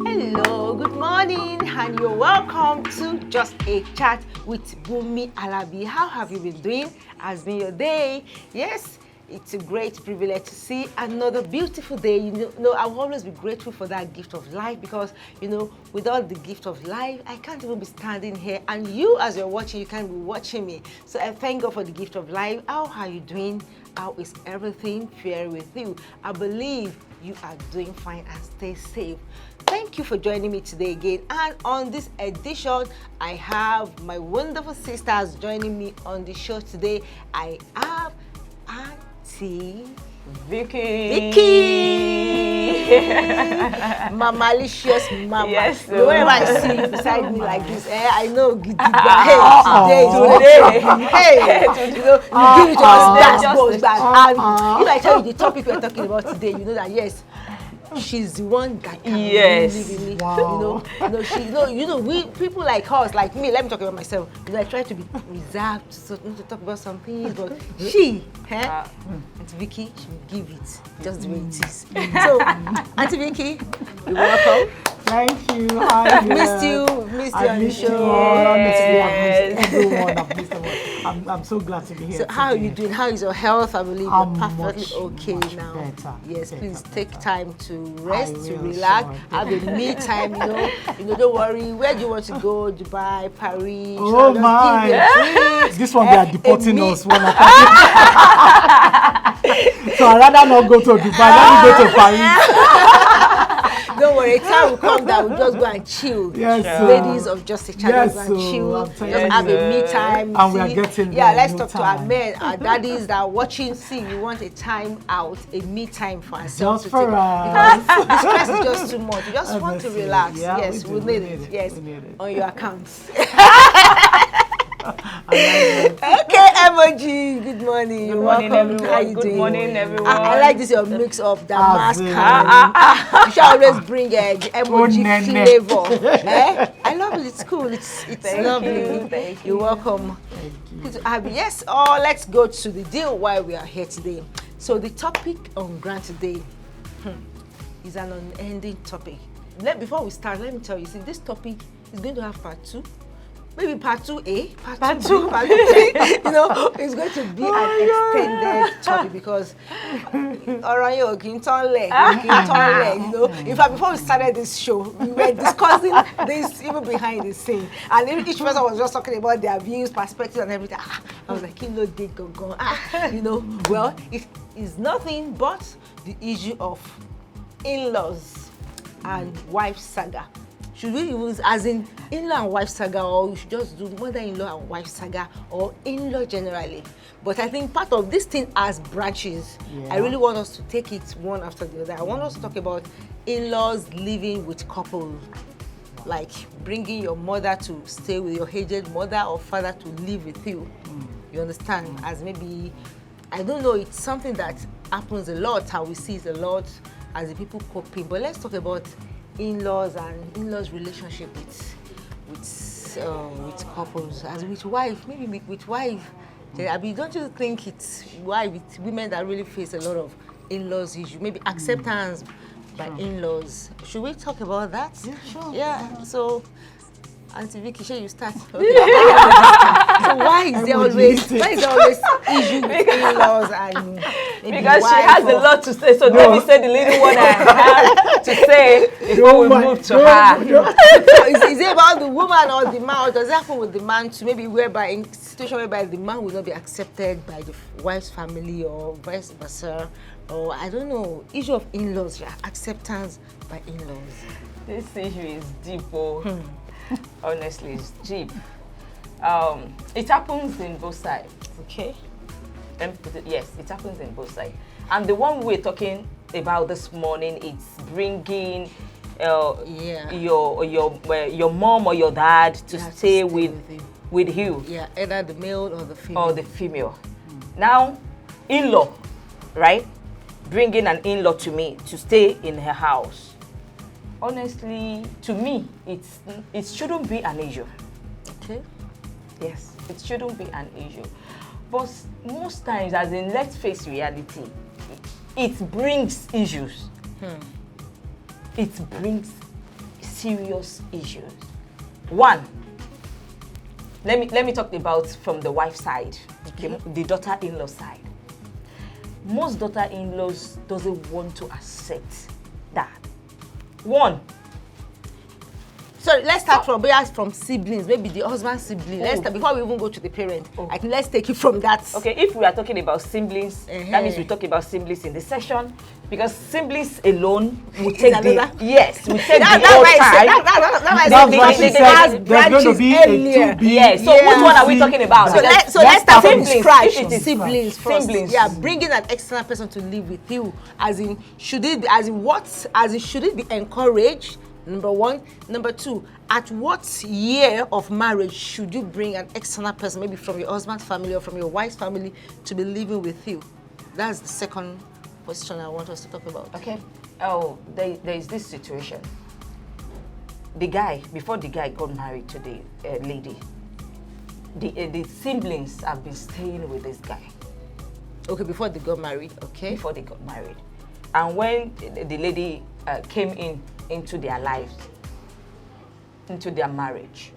Hello, good morning, and you're welcome to Just a Chat with Bunmi Alabi. How have you been doing? Has been your day? Yes, it's a great privilege to see another beautiful day. You know, I'll always be grateful for that gift of life because, without the gift of life, I can't even be standing here. And you, as you're watching, you can't be watching me. So I thank God for the gift of life. How are you doing? How is everything fair with you? I believe you are doing fine and stay safe. Thank you for joining me today again. And on this edition, I have my wonderful sisters joining me on the show today. I have Auntie Vicky, Mamalicious Mama. Yes, Whenever I see you beside me like this, I know. Hey, today, you give it to us, and if I tell you the topic we're talking about today, you know that yes, she's the one that can really, wow. we people like us, like me. Let me talk about myself. I try to be reserved, not to talk about some things, but she, Auntie Vicky, she will give it just the way it is. So, Auntie Vicky, you're welcome. Thank you. Hi, Missed you on the show. Honestly, I've missed everyone. I've missed everyone. I'm so glad to be here. So how are you doing? How is your health? I believe I'm you're perfectly much, okay much now. better, Yes, better, please better. take time to rest, to will, relax, sure. have a me time. Don't worry. Where do you want to go? Dubai, Paris? Oh Just my! give you a treat. This one they are deporting me- us. When so I'd rather not go to Dubai. Let me go to Paris. Don't worry, time will come that we'll just go and chill. Yes, Ladies of Just a Chat, yes, go and chill. I'm Just telling have you. a me time. And we are getting Yeah, there, let's no talk to our time. men, our daddies that are watching. See, we want a time out, a me time for ourselves. Just to for take, us. because the stress is just too much. We just want to Honestly, relax. yeah, Yes, we we do, need we it. need it, Yes, we need it. on your accounts. I Okay, emoji. Good morning. Good morning, Welcome. everyone. How you Good doing? morning, everyone. I like this your mix of the mask Azin. and you should always bring the emoji nene. flavor. I love it. It's cool. It's Thank lovely. you, thank You're you. welcome. Thank you. Good to have you. Yes. Oh, let's go to the deal why we are here today. So the topic on ground today is an unending topic. Before we start, let me tell you. See, this topic is going to have part 2. Maybe part 2A, part 2, part 3. It's going to be an extended topic because in fact, before we started this show, we were discussing this even behind the scene, and each person was just talking about their views, perspectives, and everything. I was like, well, it is nothing but the issue of in-laws and wife saga. Should we use as in in-law and wife saga, or we should just do mother-in-law and wife saga, or in-law generally? But I think part of this thing has branches. Yeah. I really want us to take it one after the other. I want us to talk about in-laws living with couples, like bringing your mother to stay with your aged mother or father to live with you. You understand? As maybe, I don't know, it's something that happens a lot, how we see it a lot as the people coping. But let's talk about in-laws and in-laws relationship with couples, as with wife, maybe with wife. I mean, don't you think it's why with women that really face a lot of in-laws issues, maybe acceptance by in-laws? Should we talk about that? Yeah, sure. Yeah. So, Auntie Vicky, shall you start? Okay. So why is there always issue with in-laws and maybe Because she wife has a or- lot to say, so let me say the little one I have to say before we move to her. So is it about the woman or the man, or does it happen with the man too? Maybe whereby in situation whereby the man will not be accepted by the wife's family or vice versa, or I don't know, issue of in-laws, yeah, acceptance by in-laws. This issue is deep, honestly, it's deep. It happens in both sides. Okay. Let me put it, yes, it happens in both sides. And the one we're talking about this morning, it's bringing your mom or your dad to stay with you. Yeah, either the male or the female. Or the female. Now, in-law, right? Bringing an in-law to me to stay in her house. Honestly, to me, it shouldn't be an issue. Okay. Yes, it shouldn't be an issue. But most times, as in, let's face reality, it brings issues. It brings serious issues. One, let me talk about from the wife side, the daughter-in-law side. Most daughter-in-laws doesn't want to accept that. One. So let's start from siblings, maybe the husband's sibling. Let's start, before we even go to the parent. I think let's take it from that. Okay, if we are talking about siblings, that means we talk about siblings in this session, because siblings alone will take the whole time. That's why she said there's going to be a 2B. Yes. So which one are we talking about? So let's start from scratch. If it is Siblings first. Siblings. Yeah, bringing an external person to live with you, should it be encouraged? Number one. Number two, at what year of marriage should you bring an external person, maybe from your husband's family or from your wife's family, to be living with you? That's the second question I want us to talk about. Okay. Oh, there is this situation. Before the guy got married to the lady, the siblings have been staying with this guy. Okay, before they got married, okay? Before they got married. And when the lady came into their lives, into their marriage,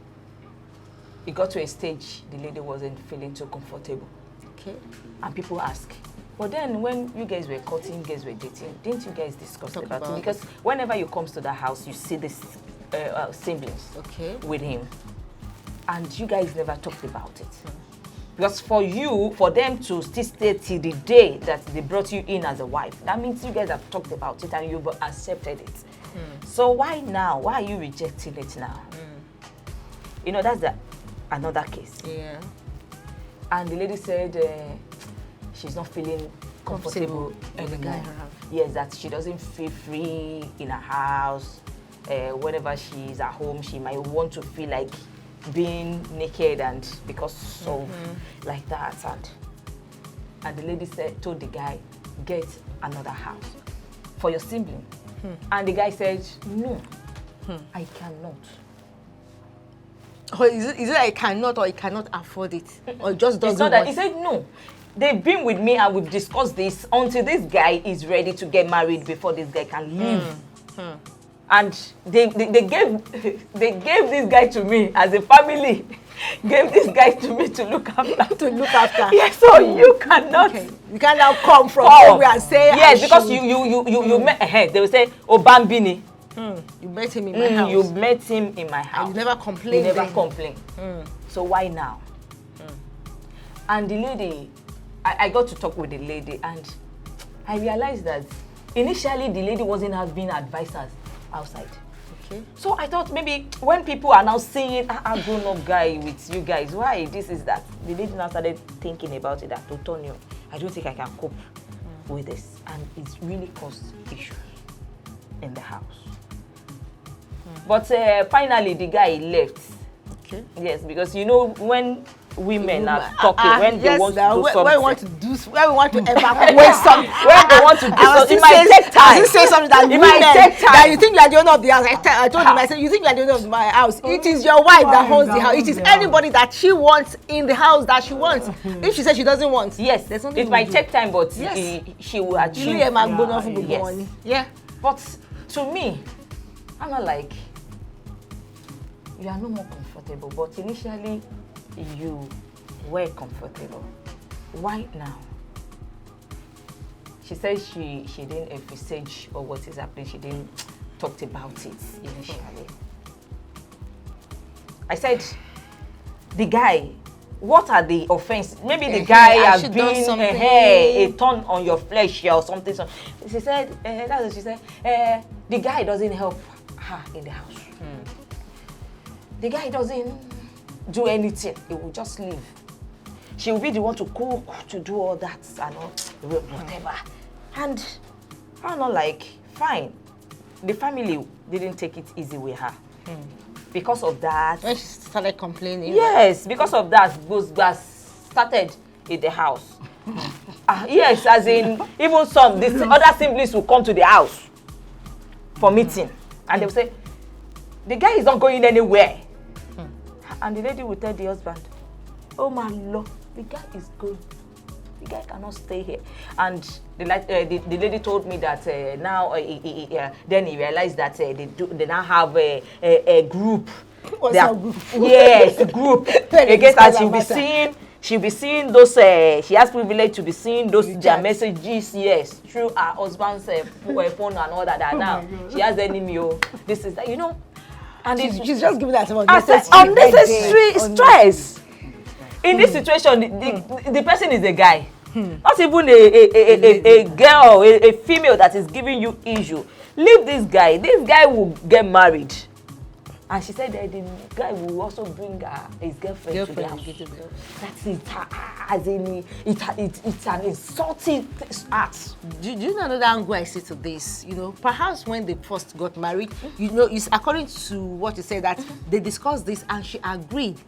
it got to a stage the lady wasn't feeling too comfortable. Okay. And people ask, but then when you guys were courting, you guys were dating, didn't you guys discuss about it? Because whenever you come to the house, you see this siblings with him, and you guys never talked about it. Because for them to still stay till the day that they brought you in as a wife, that means you guys have talked about it and you've accepted it. So why now? Why are you rejecting it now? You know, that's another case. Yeah. And the lady said she's not feeling comfortable anymore. Yes, that she doesn't feel free in her house. Whenever she's at home, she might want to feel like being naked, and because of like that, and the lady told the guy, get another house for your sibling. And the guy said, no, I cannot. Or is it I cannot, or I cannot afford it, or just doesn't want? That he said no. They've been with me and we've discussed this until this guy is ready to get married before this guy can leave. And they gave this guy to me as a family. Gave this guy to me to look after. Yes, so you cannot. Okay. You can now come from where we are saying. Yes, because you met. They will say, "Oh, Bambini." You met him in my house. You met him in my house. And you never complained. You never complained. So why now? And the lady, I got to talk with the lady, and I realized that initially the lady wasn't having advisors outside. Okay. So I thought maybe when people are now saying, a grown-up guy with you guys, why this is that? The lady now started thinking about it, that Antonio, I don't think I can cope with this. And it's really caused issues in the house. But finally the guy left. Okay. Yes, because you know when women are talking, when they want to do something. When we want to evacuate something. When they want to do something, it might take time. I say something that that you think you are the owner of the house. I told him, I said, you think you are the owner of my house. It is your wife that owns the house. It is anybody that she wants in the house that she wants. If she says she doesn't want, yes, there's something. It might take time, but she will achieve. Yes. Yeah. But to me, I'm not like, you are no more comfortable, but initially you were comfortable. Why now? She said she didn't envisage or what is happening. She didn't talk about it initially. I said, the guy, what are the offenses? Maybe the guy has been a thorn on your flesh or something. She said, that's what she said. The guy doesn't help her in the house. The guy doesn't do anything. He will just leave. She will be the one to cook, to do all that and all, whatever. And I'm not like, fine. The family didn't take it easy with her. Because of that. When she started complaining. Yes, because of that, those guys started in the house. Yes, as in, even the other siblings will come to the house for meeting. And they will say, the guy is not going anywhere. And the lady will tell the husband, oh my Lord, the guy is going. The guy cannot stay here. And the lady told me that now, then he realized that they now have a group. What's a group? Yes, a group. Against that, she'll be seeing those, she has privilege to be seeing those their messages, yes, through her husband's phone and all that. Now, she has enemy, this is that, you know. And she's just giving that unnecessary stress. In this situation, the person is a guy. Not even a girl, a female that is giving you issue. Leave this guy. This guy will get married. And she said that the guy will also bring his girlfriend to the house. That's it. As in, it's an insulting act. Do you know another angle I see to this? You know, perhaps when they first got married, you know, it's according to what you said that they discussed this and she agreed,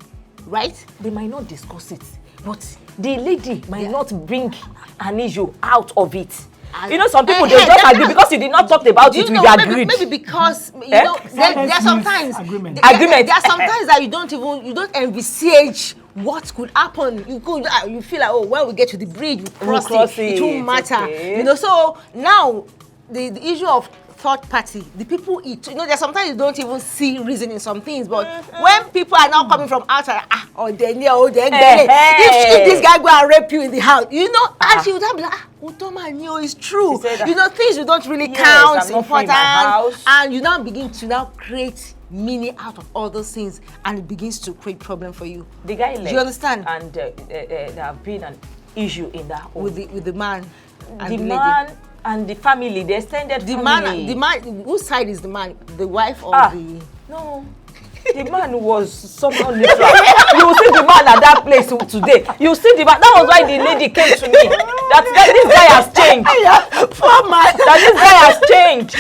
right? They might not discuss it, but the lady might not bring an issue out of it. You know, some people they just agree because you did not talk about it. We agreed. Maybe because you know there are sometimes agreement. There are sometimes that you don't envisage what could happen. You feel like, oh, when we get to the bridge, we cross it. It won't matter. Okay. You know, so now the issue of third party, the people eat. You know, there's sometimes you don't even see reason in some things, but when people are now coming from outside, if this guy go and rape you in the house, you know, actually you would be like, it's true. You know, things you don't really count important, and you now begin to create meaning out of all those things, and it begins to create problem for you. The guy left. Do you understand? And there have been an issue in that home. with the man. And the lady. man and the family, the extended family. The man, whose side is the man? The wife or the... No. The man was somehow neutral. You will see the man at that place today. You will see the man. That was why the lady came to me. That this guy has changed. Poor man. That this guy has changed.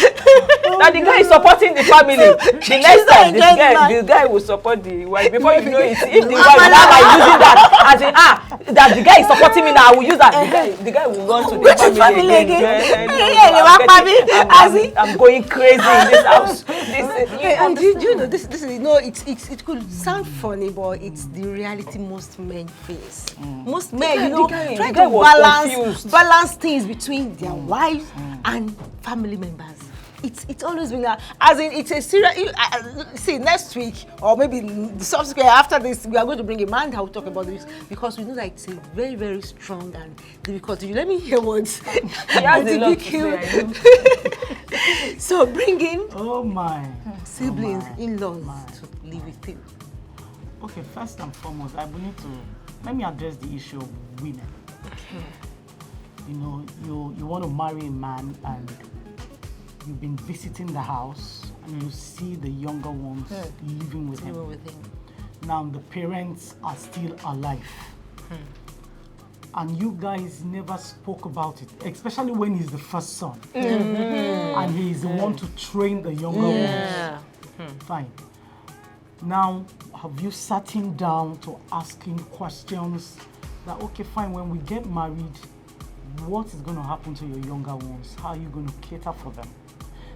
That the guy is supporting the family. The next time, the guy will support the wife. Before you know it, if the wife now by using that as in, that the guy is supporting me now, I will use that. The guy will run to the family again. I'm going crazy in this house. And do you know this is, you know, it could sound funny, but it's the reality most men face. Most men, you know, try to balance things between their wives and family members. It's always been as in it's a serious. See, next week or maybe the subsequent after this, we are going to bring a man that will talk about this, because we know that it's a very, very strong and difficult. You let me hear words. So bringing siblings, in-laws to live with you. Okay, first and foremost, let me address the issue of women. You know, you want to marry a man and you've been visiting the house and you see the younger ones living with him. Now the parents are still alive. And you guys never spoke about it, especially when he's the first son. And he's the one to train the younger ones. Fine. Now, have you sat him down to ask him questions that, okay, fine, when we get married, what is going to happen to your younger ones? How are you going to cater for them?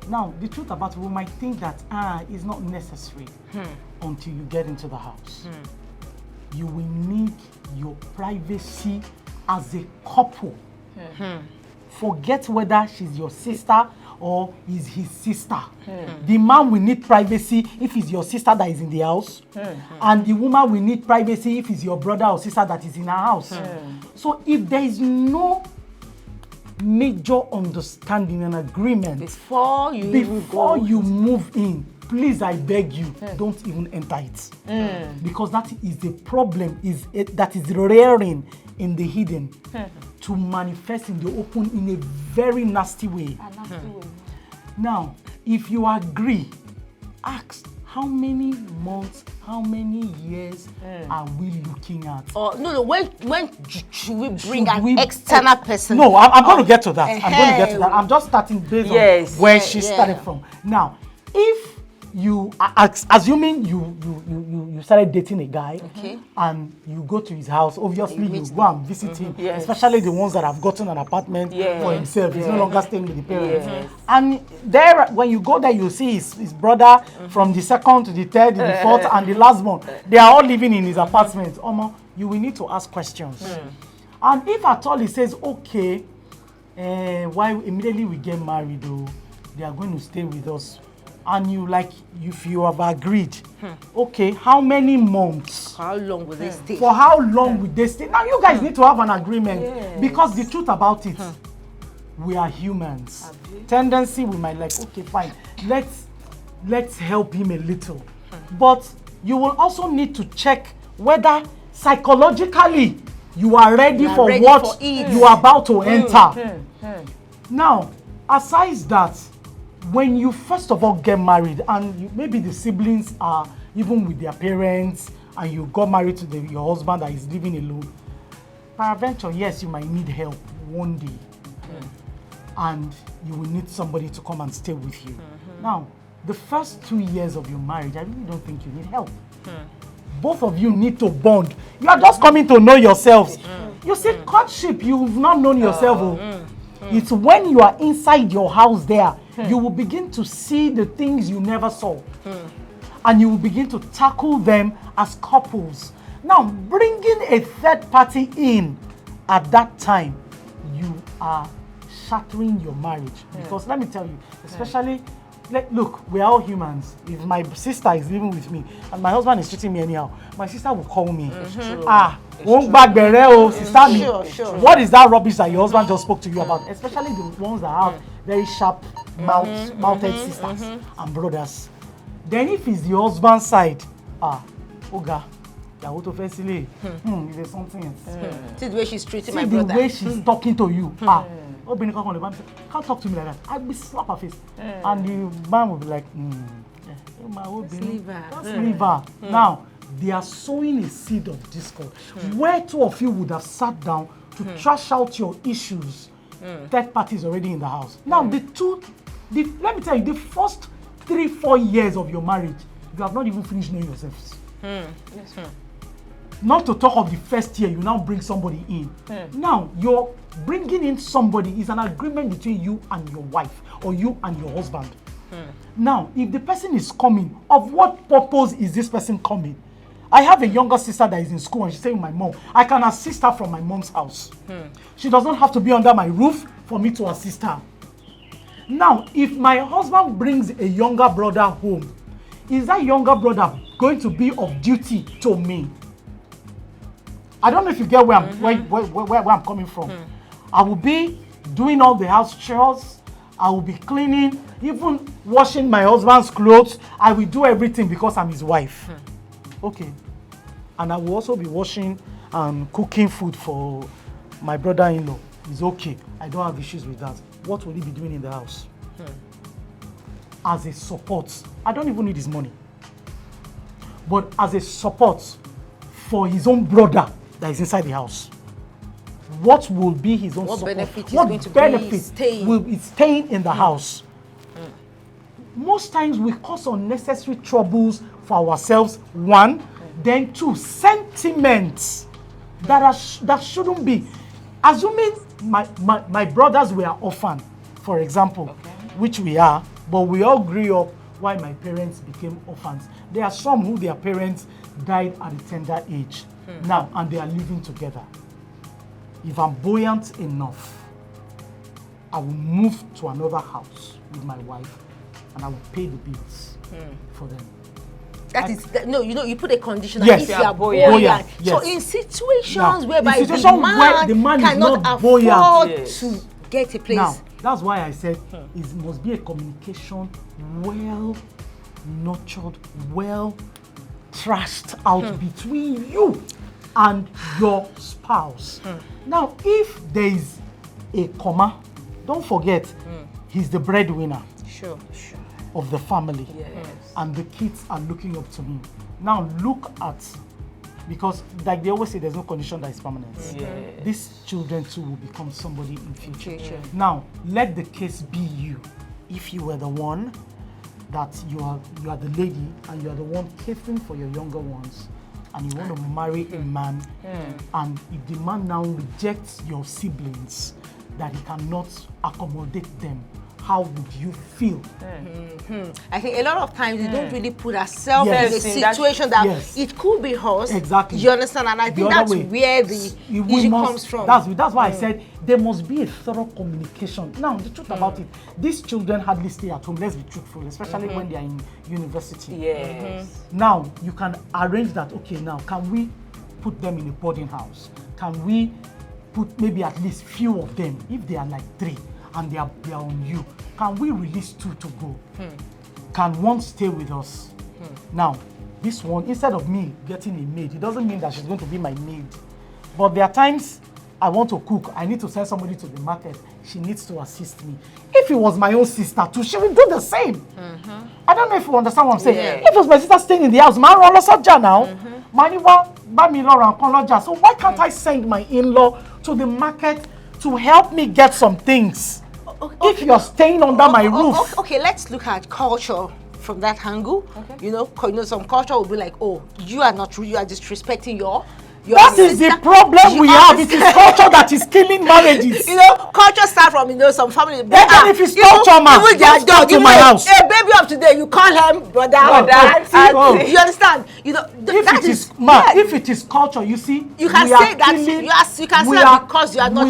Now, the truth about it, we might think that it's not necessary until you get into the house. You will need your privacy as a couple. Forget whether she's your sister or is his sister. The man will need privacy if it's your sister that is in the house, and the woman will need privacy if it's your brother or sister that is in her house. So if there is no major understanding and agreement before you move in, please, I beg you, don't even enter it. Because that is the problem, that is rearing in the hidden to manifest in the open in a very nasty way. Now, if you agree, ask how many months, how many years are we looking at? No, when should we bring an external person? No, I'm going to get to that. I'm going to get to that. I'm just starting based on where she started from. Now, if you assuming you started dating a guy, and you go to his house, obviously you go and visit him, especially the ones that have gotten an apartment for himself. He's no longer staying with the parents. And there, when you go there, you see his brother from the second to the third, to the fourth, and the last one. They are all living in his apartment. You will need to ask questions. And if at all he says, okay, why immediately we get married, though, they are going to stay with us. And you like, if you have agreed, okay, how many months? How long will they stay? For how long will they stay? Now you guys need to have an agreement because the truth about it, we are humans. Tendency, we might like, okay, fine, let's help him a little. But you will also need to check whether psychologically you are ready for what you are about to enter. Now, aside that, when you first of all get married and maybe the siblings are even with their parents and you got married to your husband that is living alone, peradventure, yes, you might need help one day. And you will need somebody to come and stay with you. Now, the first 2 years of your marriage, I really don't think you need help. Both of you need to bond. You are just coming to know yourselves. You see, courtship, you've not known yourself. It's when you are inside your house there, you will begin to see the things you never saw. And you will begin to tackle them as couples. Now, bringing a third party in at that time, you are shattering your marriage. Because let me tell you, especially, look, we are all humans. If my sister is living with me and my husband is treating me anyhow, my sister will call me. Won't back sister. Sure. What is that rubbish that your husband just spoke to you about? Especially the ones that have very sharp mouthed sisters and brothers. Then if it's the husband's side, Oga, there's something else. See the way she's treating See my brother. the way she's talking to you. Can't talk to me like that. I will slap her face. And the man will be like, let's leave her. Now, they are sowing a seed of discord. Where two of you would have sat down to trash out your issues, third party is already in the house. Now, let me tell you, the first 3-4 years of your marriage, you have not even finished knowing yourselves. Not to talk of the first year, you now bring somebody in. Now, you're bringing in somebody is an agreement between you and your wife or you and your husband. Now, if the person is coming, of what purpose is this person coming? I have a younger sister that is in school and she's saying, my mom, I can assist her from my mom's house. She doesn't have to be under my roof for me to assist her. Now, if my husband brings a younger brother home, is that younger brother going to be of duty to me? I don't know if you get where I'm coming from. I will be doing all the house chores. I will be cleaning, even washing my husband's clothes. I will do everything because I'm his wife. Okay. And I will also be washing and cooking food for my brother-in-law. It's okay. I don't have issues with that. What will he be doing in the house? As a support. I don't even need his money. But as a support for his own brother that is inside the house. What will be his own support? What benefit will be staying in the house? Most times we cause unnecessary troubles for ourselves, one. Then two, sentiments that shouldn't be. Assuming my brothers were orphan, for example, which we are, but we all grew up while my parents became orphans. There are some who their parents died at a tender age now, and they are living together. If I'm buoyant enough, I will move to another house with my wife and I will pay the bills for them. You put a condition. Yes, if you are buoyant. Yes. So in situations whereby in situation where the man cannot is afford buoyant, to get a place. Now, that's why I said it must be a communication well nurtured, well trashed out between you and your spouse. Now, if there is a comma, don't forget, he's the breadwinner of the family. And the kids are looking up to him. Now, look at, because like they always say, there's no condition that is permanent. These children too will become somebody in future. Now, let the case be you. If you were the one that you are the lady and you are the one catering for your younger ones, and you want to marry a man, and if the man now rejects your siblings, that he cannot accommodate them, how would you feel? I think a lot of times we don't really put ourselves Yes. in a situation that Yes. it could be us. Exactly. You understand? And I think other that's way. where the issue comes from. That's why I said there must be a thorough communication. Now, the truth about it, these children hardly stay at home. Let's be truthful, especially when they are in university. Yes. Now, you can arrange that. Okay, now, can we put them in a boarding house? Can we put maybe at least few of them, if they are like 3 and they are on you, can we release 2 to go? Can one stay with us? Now, this one, instead of me getting a maid, it doesn't mean that she's going to be my maid. But there are times I want to cook, I need to send somebody to the market, she needs to assist me. If it was my own sister too, she will do the same. I don't know if you understand what I'm saying. Yeah. If it was my sister staying in the house, man, roll soja now. So why can't I send my in-law to the market to help me get some things? If you're staying under my roof. Okay, let's look at culture from that angle. Okay. You know, some culture will be like, oh, you are not true, you are disrespecting your That is the problem we have. It is culture that is killing marriages. You know, culture start from, some family. Then if it's culture, man, even their just dog, come to my house. A baby of today, you call him brother, auntie. You understand? You know, if it is culture, you see, you can say that you can say that because you are not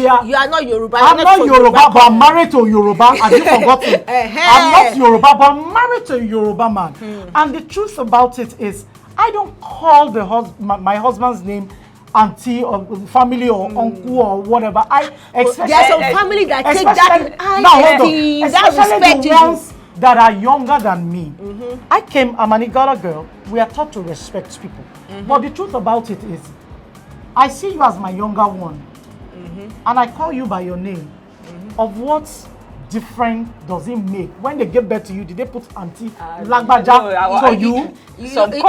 Yoruba. I'm not Yoruba, but I'm married to Yoruba. Have you forgotten? I'm not Yoruba, but I'm married to a Yoruba man. And the truth about it is, I don't call my husband's name auntie or family or uncle or whatever. I expect there's some family that take that especially the ones that are younger than me. I'm an Igala girl. We are taught to respect people. But the truth about it is, I see you as my younger one, and I call you by your name. Of what different does it make when they give birth to you? Did they put auntie Lagbaja for you? Some it's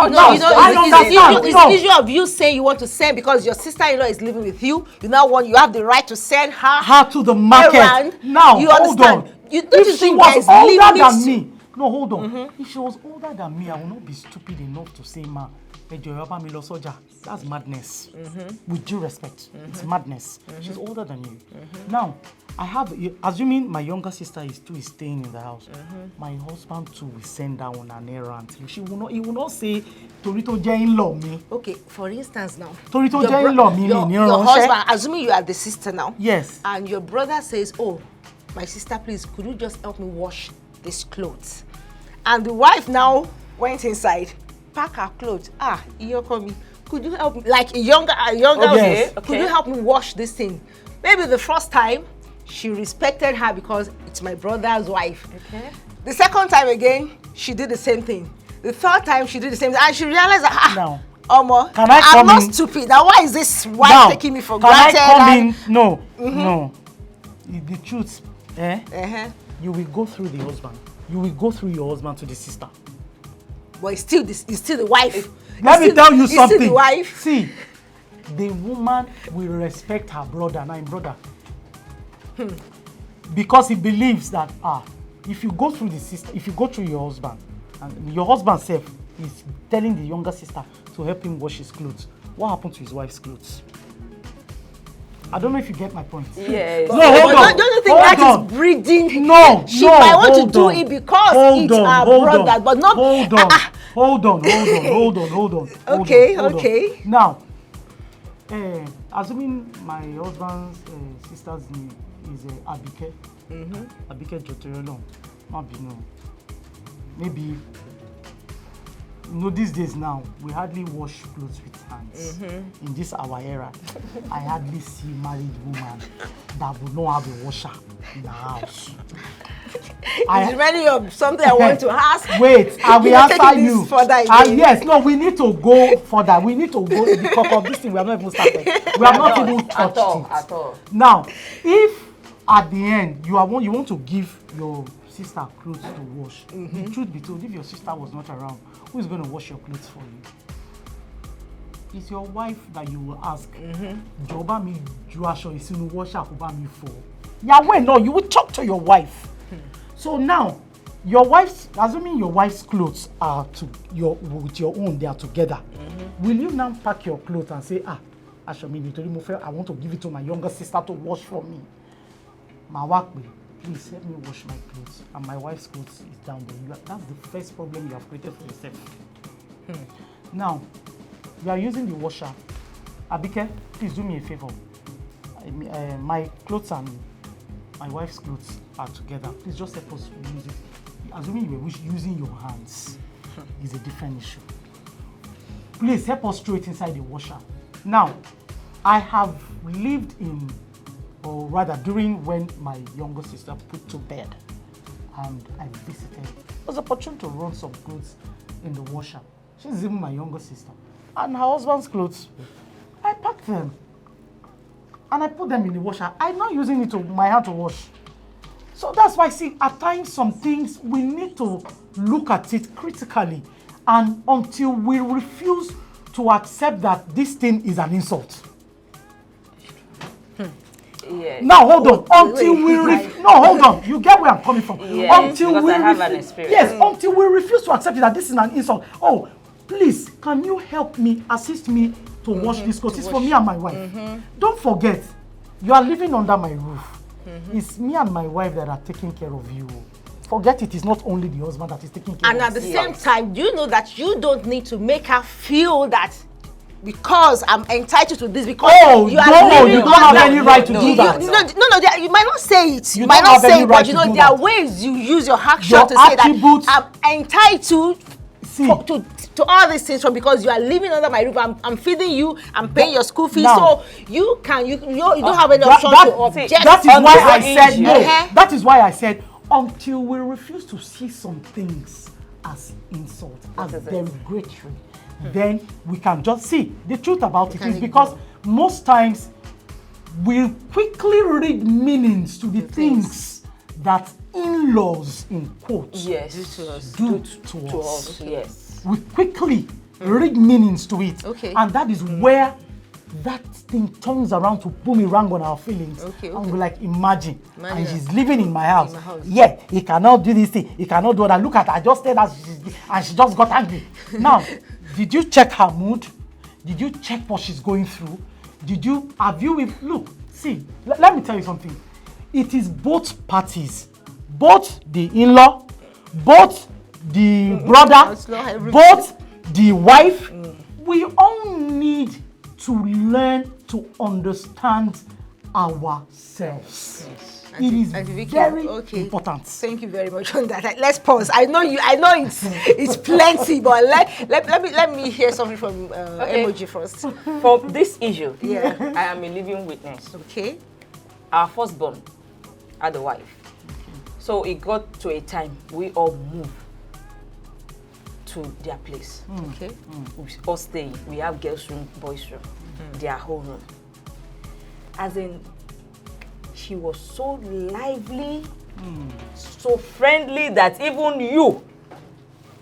the issue of you saying you want to send because your sister-in-law is living with you. You have the right to send her to the market. Around. Now, you hold understand? on. If she was older than me, no, hold on. If she was older than me, I will not be stupid enough to say, ma, that's madness. With due respect, it's madness. She's older than you. Now, assuming my younger sister is staying in the house, my husband too will send her on an errand. He will not say, Torito J-in-law me. Okay, for instance now. Torito J-in-law me. Your husband, assuming you are the sister now. Yes. And your brother says, oh, my sister, please, could you just help me wash these clothes? And the wife now went inside, pack her clothes. Iyokomi, could you help me? Like a younger, yes. Could you help me wash this thing? Maybe the first time, she respected her because it's my brother's wife. Okay. The second time again, she did the same thing. The third time, she did the same thing. And she realized that, Omo, I'm not stupid. Now, why is this wife taking me for granted? Can I come in? No, no. The truth, you will go through the husband. You will go through your husband to the sister. But it's still the wife. Let me tell you something. Still the wife. See, the woman will respect her brother, not brother. Because he believes that if you go through the sister, if you go through your husband, and your husband self is telling the younger sister to help him wash his clothes, what happened to his wife's clothes? I don't know if you get my point. Yes. No, hold on. Don't you think that is breeding? No, she might want to do it because it's her brother, but not. Hold on. Okay. Now, assuming my husband's sister's name is Abike. Abike Jotorolo. Maybe, these days now, we hardly wash clothes with hands. In this our era, I hardly see married woman that would not have a washer in the house. It's really something I want to ask. Wait, I will answer you. Yes, no, we need to go further. We need to go because of this thing. We have not even started. We have not even touched it. At all. Now, if at the end you want to give your sister clothes to wash, the truth be told, if your sister was not around, who is going to wash your clothes for you? It's your wife that you will ask. Joba mi juasho isinu washer kuba mi for. Yahweh, no, you will talk to your wife. So now, assuming your wife's clothes are with your own, they are together. Will you now pack your clothes and say, I want to give it to my younger sister to wash for me? please help me wash my clothes, and my wife's clothes is down there. That's the first problem you have created for yourself. Now, you are using the washer. Abike, please do me a favor. My clothes and my wife's clothes are together. Please just help us use it. Assuming you were using your hands is a different issue. Please help us throw it inside the washer. Now, I have lived in, or rather during when my younger sister put to bed, and I visited. It was opportune to run some clothes in the washer. She's even my younger sister. And her husband's clothes, I packed them. And I put them in the washer. I'm not using it to my hand to wash. So that's why, see, at times some things we need to look at it critically, and until we refuse to accept that this thing is an insult. Yes. Now hold on. Until we hold on. You get where I'm coming from. Yes, because I have an experience. Yes, until we refuse to accept that this is an insult. Oh, please, can you help me, assist me to wash this clothes? It's for me and my wife. Don't forget, you are living under my roof. It's me and my wife that are taking care of you. Forget it is not only the husband that is taking care of you. And at the same time, do you know that you don't need to make her feel that because I'm entitled to this, because you don't have any right to do that. No, you might not say it. You might don't not have say any it, right but you to know do there are that. ways you use your action Your to say attributes- that I'm entitled See, to all these things from because you are living under my roof. I'm feeding you. I'm paying your school fees. Now, so you don't have any option to object. that is on why this I said issue. no. That is why I said until we refuse to see some things as insult, as derogatory, then we can just see. The truth about it is because most times we quickly read meanings to the things that in-laws, in quotes, do to us. Yes. We quickly read meanings to it. Okay. And that is where that thing turns around to boomerang on our feelings. And we're like, imagine. And she's living in my house. Yeah, he cannot do this thing. He cannot do that. Look at her. I just said that and she just got angry. Now, did you check her mood? Did you check what she's going through? Look, see, let me tell you something. It is both parties, both the in-law, both the brother, both the wife. We all need to learn to understand ourselves. It is very important. Thank you very much on that. Let's pause. I know it's plenty, but let me hear something from Emoji first. For this issue, I am a living witness. Okay. Our firstborn had a wife. So it got to a time we all moved to their place. Okay. We all stay. We have girls' room, boys' room, their whole room. As in, she was so lively, so friendly that even you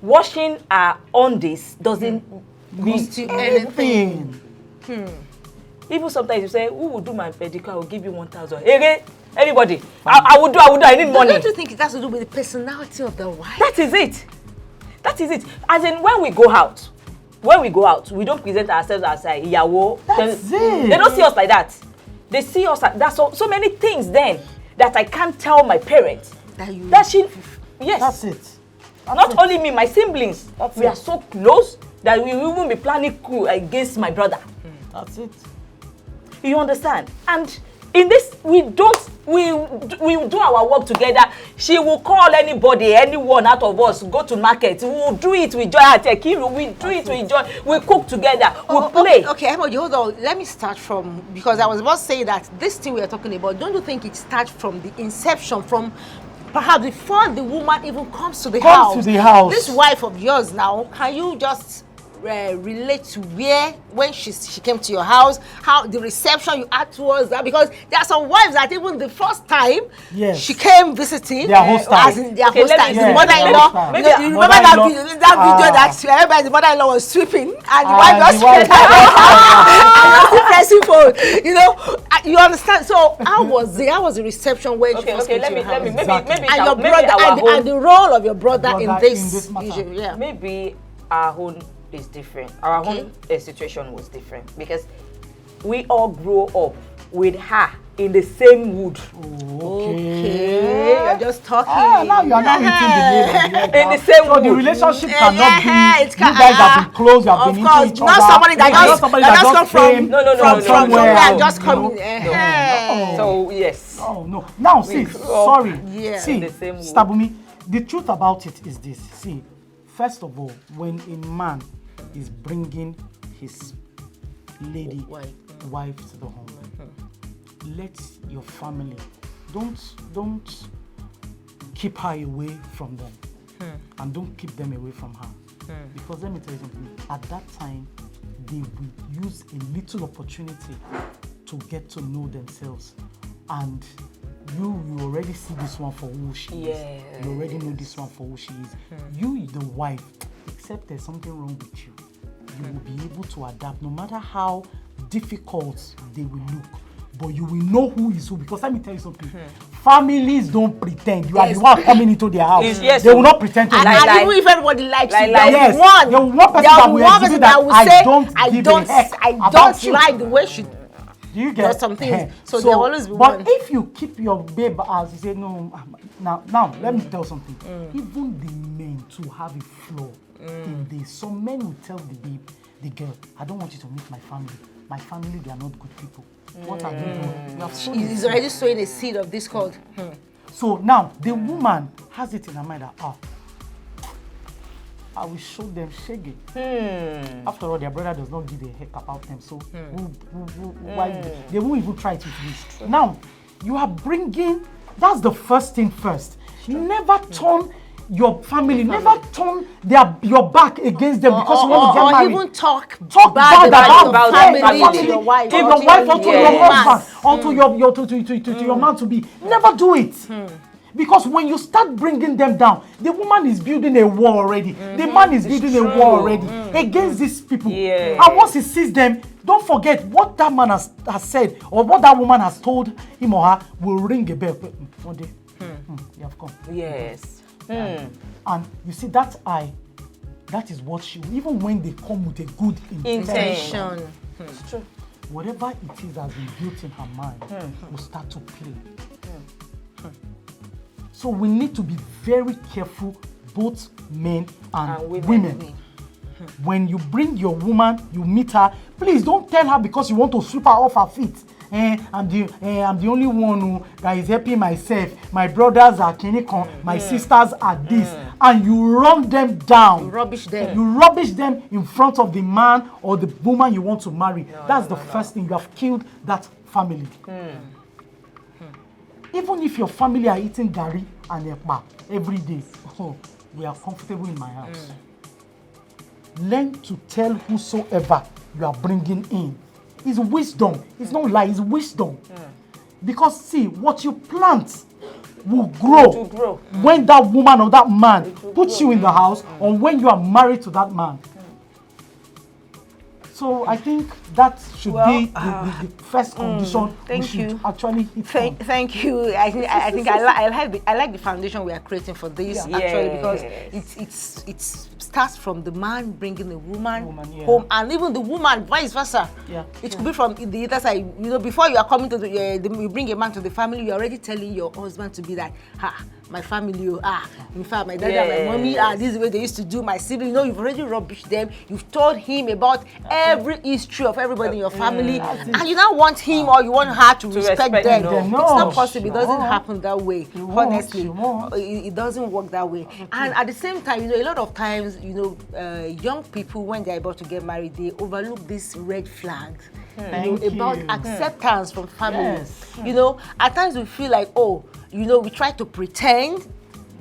washing her undies doesn't Cost you anything. Even sometimes you say, who will do my pedicure? I will give you 1,000. Hey, everybody, I will do. I need money. Don't you think it has to do with the personality of the wife? That is it. That is it. As in, when we go out, we don't present ourselves as a yawo. That's it. They don't see us like that. They see us like that. So many things then that I can't tell my parents. Yes. That's it. Not only me, my siblings. We are so close that we will even be planning coup against my brother. That's it. You understand? And in this, we do our work together. She will call anybody, anyone out of us, go to market. We will do it with joy. We do it with joy. We cook together. We play. Okay, Emoji, hold on. Let me start from, because I was about to say that this thing we are talking about, don't you think it starts from the inception, from perhaps before the woman even comes to the house? This wife of yours now, can you just relate to when she came to your house, how the reception you had towards that? Because there are some wives that even the first time she came visiting, their host the mother-in-law. You remember that video that everybody, the mother-in-law was sweeping and the wife was pressing phone. You understand? So how was the reception when she first came to your house? Maybe and your brother and the role of your brother in this issue. Yeah. Maybe our own is different. Our own situation was different because we all grew up with her in the same wood. Okay, you're just talking. Now you are not eating the name of the egg. In the same So the wood. relationship cannot be. it can- You guys have been close. You have of been course, into each other. not somebody that Not just somebody that that just come from came No, from somewhere. and just come. No. So yes. Oh no! Now see, sorry. Yeah. See, In the same wood. Stabumi. The truth about it is this. See, first of all, when a man is bringing his lady wife to the home, let your family don't keep her away from them, and don't keep them away from her, because let me tell you something. At that time, they will use a little opportunity to get to know themselves, and you already see this one for who she is. You already know this one for who she is. You, the wife, except there's something wrong with you, you will be able to adapt no matter how difficult they will look. But you will know who is who, because let me tell you something. Families don't pretend. You are the one coming into their house. Yes, they will not pretend to And, lie. and even if everybody likes you, like- there Yes, will be one. there will be one person There that will will be one exhibit person that that will I say, don't I give a don't, heck I about don't you. like the way she. Do you get There's some things. So So, there will always be but one. if you keep your babe as you say, no, now let me tell something. Even the men to have a flaw in this. Some men will tell the babe, the girl, I don't want you to meet my family. My family, they are not good people. What are you doing? You have sown a He's seed. already sowing a seed of this called. So now the woman has it in her mind that I will show them shaggy. After all, their brother does not give a heck about them. So why they won't even try to do this. Now you are bringing. That's the first thing first. Never turn your family. Never turn your back against them because you want to get Or married. even talk Bad about about the family, family to your wife. to your wife or to your Yes. husband or to your man to be. Never do it. Because when you start bringing them down, the woman is building a wall already. The man is building a wall already against these people. Yeah. And once he sees them, don't forget what that man has said or what that woman has told him or her will ring a bell. One day, you have come. Yes. And you see that eye, that is what she, even when they come with a good intention, It's true. whatever it is that has been built in her mind will start to play. So we need to be very careful, both men and women. When you bring your woman, you meet her, please don't tell her because you want to sweep her off her feet. I'm the only one who that is helping myself. My brothers are clinical, my sisters are this. And you run them down. You rubbish them. You rubbish them in front of the man or the woman you want to marry. That's the first thing. You have killed that family. Even if your family are eating gari and ekpa every day, we are comfortable in my house. Learn to tell whosoever you are bringing in. It's wisdom. It's not lie, it's wisdom. Because see, what you plant will grow, when that woman or that man puts you in the house or when you are married to that man. So I think that should be the first condition we should actually hit on. Thank you. I think I like the foundation we are creating for this actually because it starts from the man bringing the woman home and even the woman vice versa. It could be from the other side. You know, before you are coming to you bring a man to the family, you're already telling your husband to be like, my family, in fact, my dad and my mommy, this is the way they used to do my sibling. You know, you've already rubbished them. You've told him about every history of everybody in your family, and you now want him or you want her to respect them. No. It's not possible. It doesn't happen that way. Honestly, it doesn't work that way. And at the same time, you know, a lot of times, you know, young people when they're about to get married, they overlook these red flags. About acceptance from family. You know, at times we feel like, you know, we try to pretend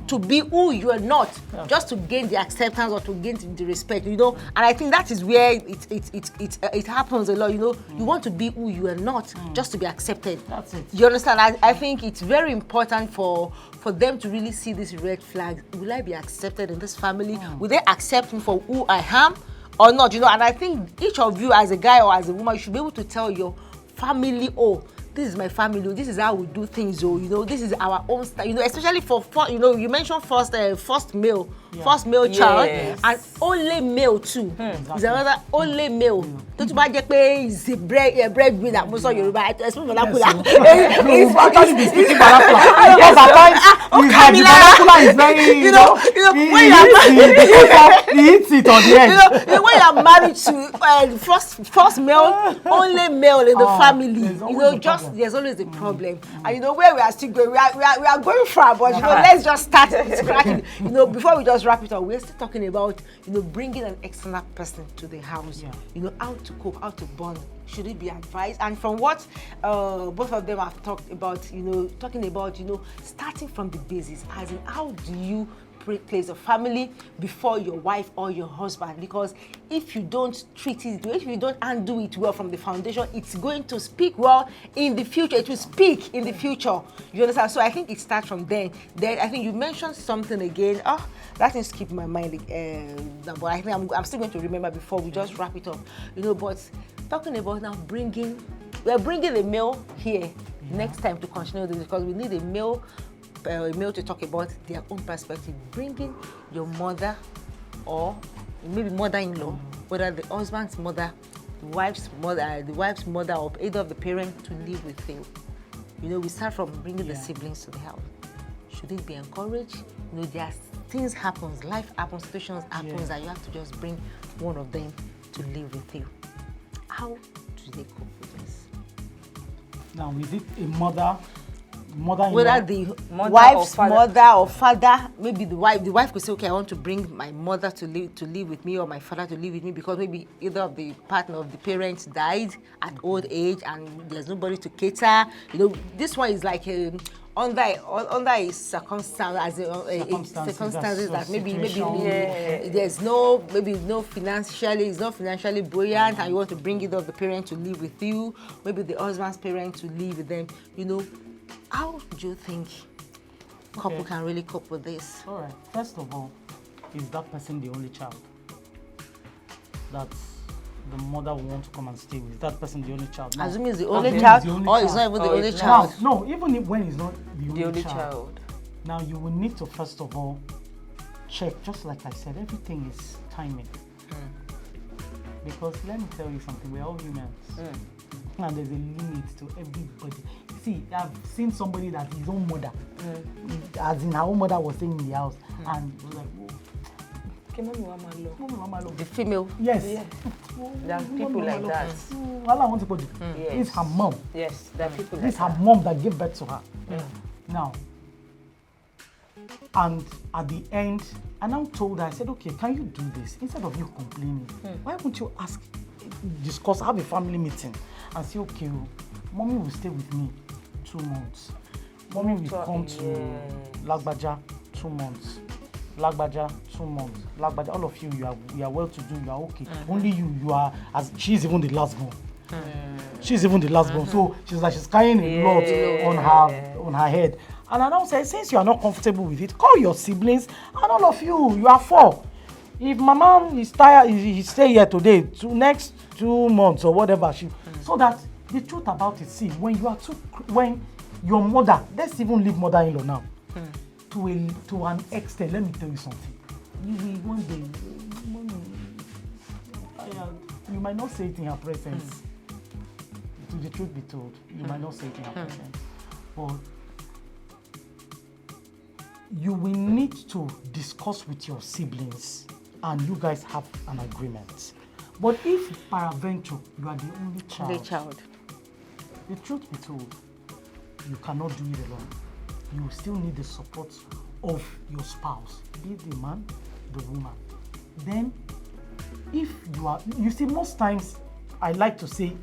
to be who you are not, just to gain the acceptance or to gain the respect, you know. And I think that is where it happens a lot, you know. You want to be who you are not, just to be accepted. That's it. You understand? I think it's very important for them to really see these red flags. Will I be accepted in this family? Will they accept me for who I am or not? You know, and I think each of you as a guy or as a woman, you should be able to tell your family, this is my family, this is how we do things, this is our own style, especially for you mentioned first male, first male child, and only male too. Is another only male. Don't bad pay is a breadwinner. Most of Yoruba, especially vernacular. He's actually speaking vernacular. Because at times, the vernacular is very, when he hits it on the end. When you're married to first male, only male in the family, there's always a problem. And where we are still going, we are going far, but let's just start scratching. Before we just wrap it up, we're still talking about bringing an external person to the house. How to cook, how to bond. Should it be advised? And from what both of them have talked about, talking about starting from the basis, as in how do you place a family before your wife or your husband? Because if you don't treat it, if you don't undo it well from the foundation, it's going to speak well in the future. It will speak in the future. You understand? So I think it starts from then. Then I think you mentioned something again. That thing skipped my mind. But I think I'm still going to remember before we just wrap it up. But talking about now we're bringing the male here next time to continue this, because we need a male to talk about their own perspective. Bringing your mother or maybe mother-in-law, whether the husband's mother, the wife's mother, or either of the parents to live with you. We start from bringing the siblings to the house. Should it be encouraged? There things happens, life happens, situations happens that you have to just bring one of them to live with you. How do they cope with this? Now, is it a mother-in-law? Whether the wife's mother or father, maybe the wife could say, okay, I want to bring my mother to live with me, or my father to live with me, because maybe either of the partner of the parents died at old age and there's nobody to cater. This one is like under a circumstances that maybe there's no it's not financially buoyant, and you want to bring either of the parents to live with you, maybe the husband's parents to live with them. How do you think couple can really cope with this? All right. First of all, is that person the only child that the mother will want to come and stay with? Is that person the only child? No. Assuming it's the only child, or it's not even the only child? No, even when it's not the only child. Now, you will need to first of all check, just like I said, everything is timing. Because let me tell you something, we're all humans. And there's a limit to everybody. See, I've seen somebody that his own mother, as in her own mother was staying in the house, and was like, the female. Yes. There are people like that. All I want to put is her mom. Yes, there are people like that. This is her mom that gave birth to her. Now, and at the end, I now told her, I said, okay, can you do this? Instead of you complaining, why won't you discuss, have a family meeting and say, okay, mommy will stay with me 2 months. Mommy will come to Lagbaja 2 months. Lagbaja 2 months. Lagbaja, all of you, you are well to do, you are okay. Only you are, as she's even the last born. She's even the last born. So she's carrying a lot on her head. And I now say, since you are not comfortable with it, call your siblings, and all of you are 4. If mama is tired, he stay here today, next 2 months or whatever, so that the truth about it, see, when your mother, let's even leave mother-in-law now, to an extent, let me tell you something. You will one day, you might not say it in her presence. To the truth be told, you might not say it in her presence, but you will need to discuss with your siblings, and you guys have an agreement. But if peradventure you are the only child, the truth be told, you cannot do it alone. You will still need the support of your spouse, be it the man, the woman. Then, if you see, most times I like to say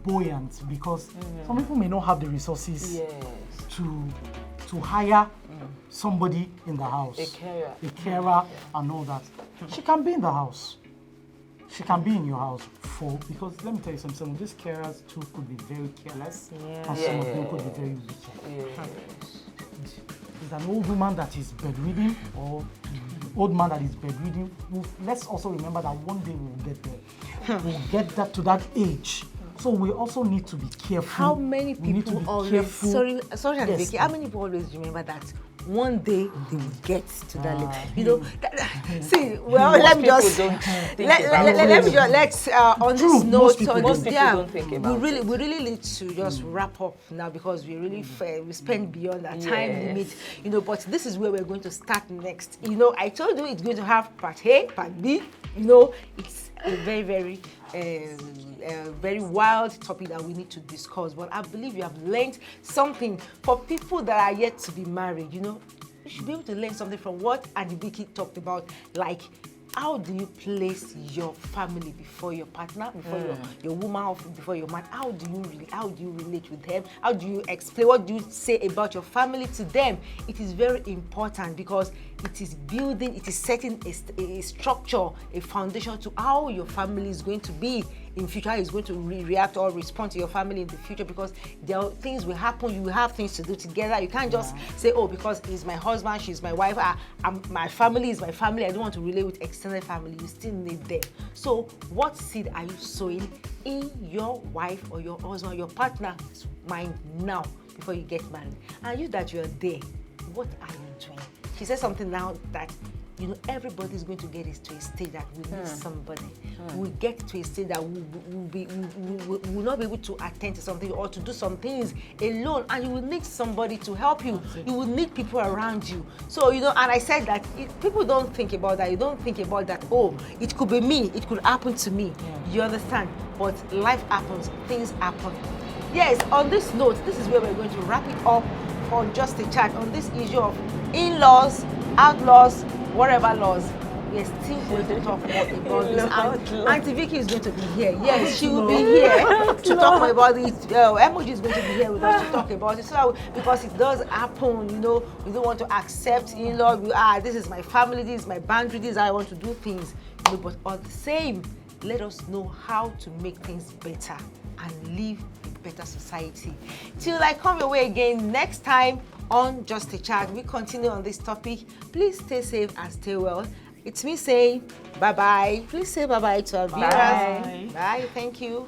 buoyant, because some people may not have the resources to hire somebody in the house, a carer and all that. She can be in the house. She can be in your house because let me tell you something, some of these carers too could be very careless, and some of them could be very wicked. Is an old woman that is bedridden, or old man that is bedridden. Let's also remember that one day we will get there. We'll get that to that age So we also need to be careful. How many We need to people be always, careful. sorry, Yes, Vicky, how many people always remember that one day they will get to that level? You know, see, well, Most let me people just, don't think let about me just, let's, on True, this most note, people on don't. this, Most people yeah, don't think about we really need to just wrap up now because we really, we spend beyond our time Yes. limit, you know, but this is where we're going to start next. You know, I told you it's going to have part A, part B, you know, it's a very wild topic that we need to discuss. But I believe you have learned something. For people that are yet to be married, you know, you should be able to learn something from what Auntie Vicky talked about, like how do you place your family before your partner, before your woman, or before your man? How do you relate with them? How do you explain? What do you say about your family to them? It is very important because it is building, it is setting a structure, a foundation to how your family is going to be in future, how is going to react or respond to your family in the future, because there are things will happen, you will have things to do together. You can't just say, oh, because he's my husband, she's my wife, my family is my family, I don't want to relate with extended family. You still need them. So what seed are you sowing in your wife or your husband or your partner's mind now before you get married? And you that you're there, what are you doing? She said something now that, you know, everybody's going to get to a stage that we need somebody. We get to a stage that we will not be able to attend to something or to do some things alone, and you will need somebody to help you. You will need people around you. So, you know, and I said that people don't think about that. You don't think about that, oh, it could be me, it could happen to me. You understand? But life happens, things happen. Yes, on this note, this is where we're going to wrap it up on Just a Chat on this issue of in-laws, outlaws, whatever laws. We're still going to talk more about this. Auntie Vicky is going to be here. Yes, she will be here to talk more about it. Emoji is going to be here with us to talk about it. So, because it does happen, you know, we don't want to accept in-law. This is my family, this is my boundary, this is how I want to do things. You know, but all the same, let us know how to make things better and live a better society. Till I come your way again next time on Just a Chat, we continue on this topic. Please stay safe and stay well. It's me saying bye-bye. Please say bye-bye to our viewers. Bye. Bye. Thank you.